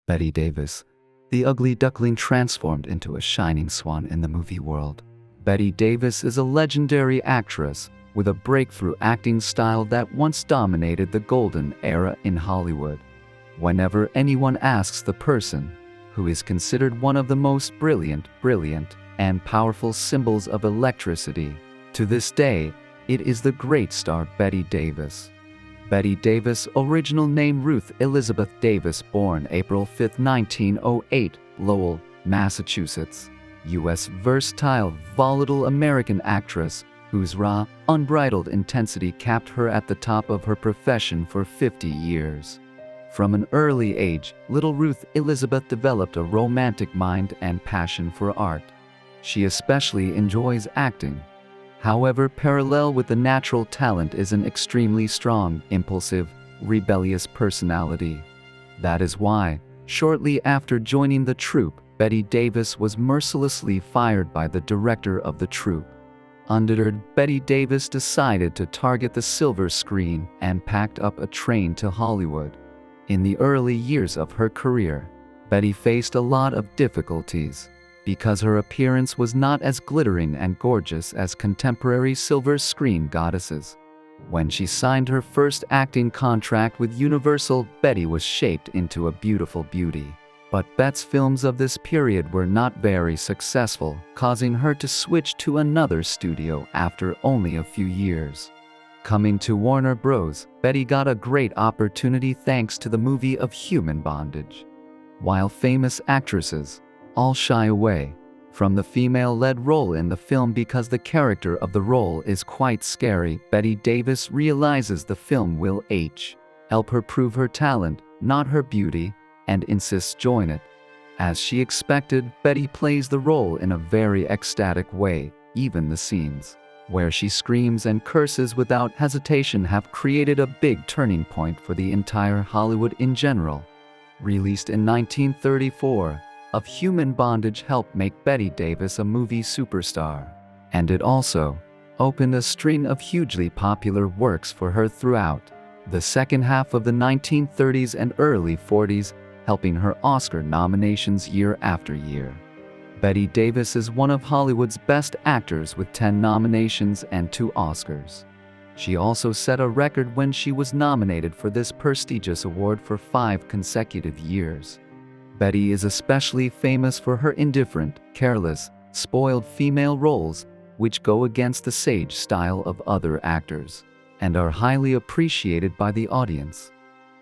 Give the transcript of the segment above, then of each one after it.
Bette Davis, the ugly duckling transformed into a shining swan in the movie world. Bette Davis is a legendary actress with a breakthrough acting style that once dominated the golden era in Hollywood. Whenever anyone asks the person who is considered one of the most brilliant and powerful symbols of electricity to this day, it is the great star Bette Davis. Bette Davis, original name Ruth Elizabeth Davis, born April 5, 1908, Lowell, Massachusetts, U.S. Versatile, volatile American actress whose raw, unbridled intensity kept her at the top of her profession for 50 years. From an early age, little Ruth Elizabeth developed a romantic mind and passion for art. She especially enjoys acting. However, parallel with the natural talent is an extremely strong, impulsive, rebellious personality. That is why, shortly after joining the troupe, Bette Davis was mercilessly fired by the director of the troupe. Undeterred, Bette Davis decided to target the silver screen and packed up a train to Hollywood. In the early years of her career, Bette faced a lot of difficulties because her appearance was not as glittering and gorgeous as contemporary silver screen goddesses. When she signed her first acting contract with Universal, Bette was shaped into a beautiful beauty. But Bette's films of this period were not very successful, causing her to switch to another studio after only a few years. Coming to Warner Bros., Bette got a great opportunity thanks to the movie of human bondage. While famous actresses all shy away from the female-led role in the film because the character of the role is quite scary, Bette Davis realizes the film will help her prove her talent, not her beauty, and insists join it. As she expected, Bette plays the role in a very ecstatic way. Even the scenes where she screams and curses without hesitation have created a big turning point for the entire Hollywood in general. Released in 1934, Of Human Bondage helped make Bette Davis a movie superstar, and it also opened a string of hugely popular works for her throughout the second half of the 1930s and early 40s, helping her Oscar nominations year after year. Bette Davis is one of Hollywood's best actors with 10 nominations and 2 Oscars. She also set a record when she was nominated for this prestigious award for 5 consecutive years. Bette is especially famous for her indifferent, careless, spoiled female roles, which go against the sage style of other actors, and are highly appreciated by the audience.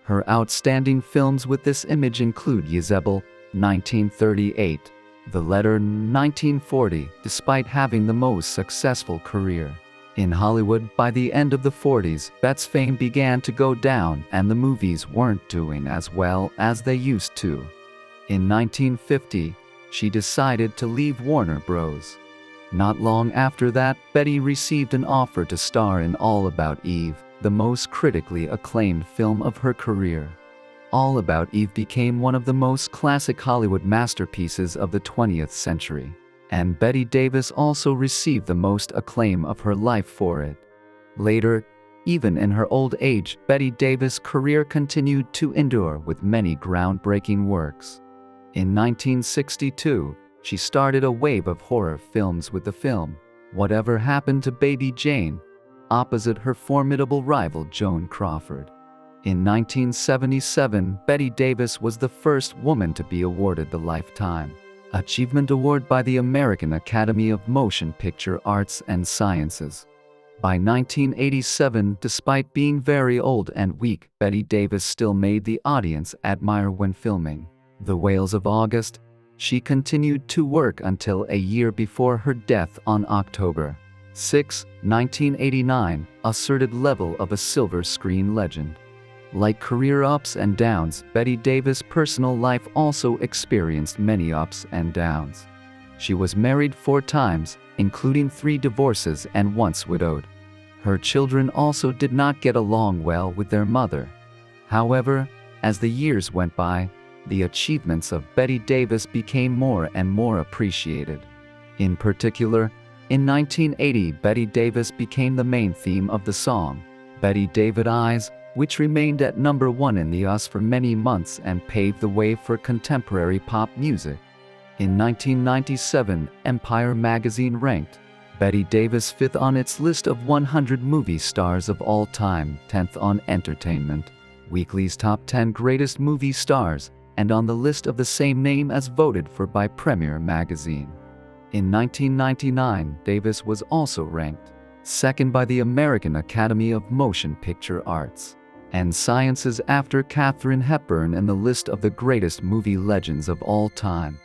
Her outstanding films with this image include Jezebel, 1938, The Letter, 1940. Despite having the most successful career in Hollywood, by the end of the 40s, Bette's fame began to go down and the movies weren't doing as well as they used to. In 1950, she decided to leave Warner Bros. Not long after that, Bette received an offer to star in All About Eve, the most critically acclaimed film of her career. All About Eve became one of the most classic Hollywood masterpieces of the 20th century, and Bette Davis also received the most acclaim of her life for it. Later, even in her old age, Bette Davis' career continued to endure with many groundbreaking works. In 1962, she started a wave of horror films with the film Whatever Happened to Baby Jane, opposite her formidable rival Joan Crawford. In 1977, Bette Davis was the first woman to be awarded the Lifetime Achievement Award by the American Academy of Motion Picture Arts and Sciences. By 1987, despite being very old and weak, Bette Davis still made the audience admire when filming The Whales of August. She continued to work until a year before her death on October 6, 1989, asserted level of a silver screen legend. Like career ups and downs, Bette Davis' personal life also experienced many ups and downs. She was married 4 times, including 3 divorces, and once widowed. Her children also did not get along well with their mother. However, as the years went by, the achievements of Bette Davis became more and more appreciated. In particular, in 1980, Bette Davis became the main theme of the song Bette Davis Eyes, which remained at number 1 in the US for many months and paved the way for contemporary pop music. In 1997, Empire magazine ranked Bette Davis 5th on its list of 100 movie stars of all time, 10th on Entertainment Weekly's top 10 greatest movie stars, and on the list of the same name as voted for by Premiere magazine. In 1999, Davis was also ranked second by the American Academy of Motion Picture Arts and Sciences after Katharine Hepburn in the list of the greatest movie legends of all time.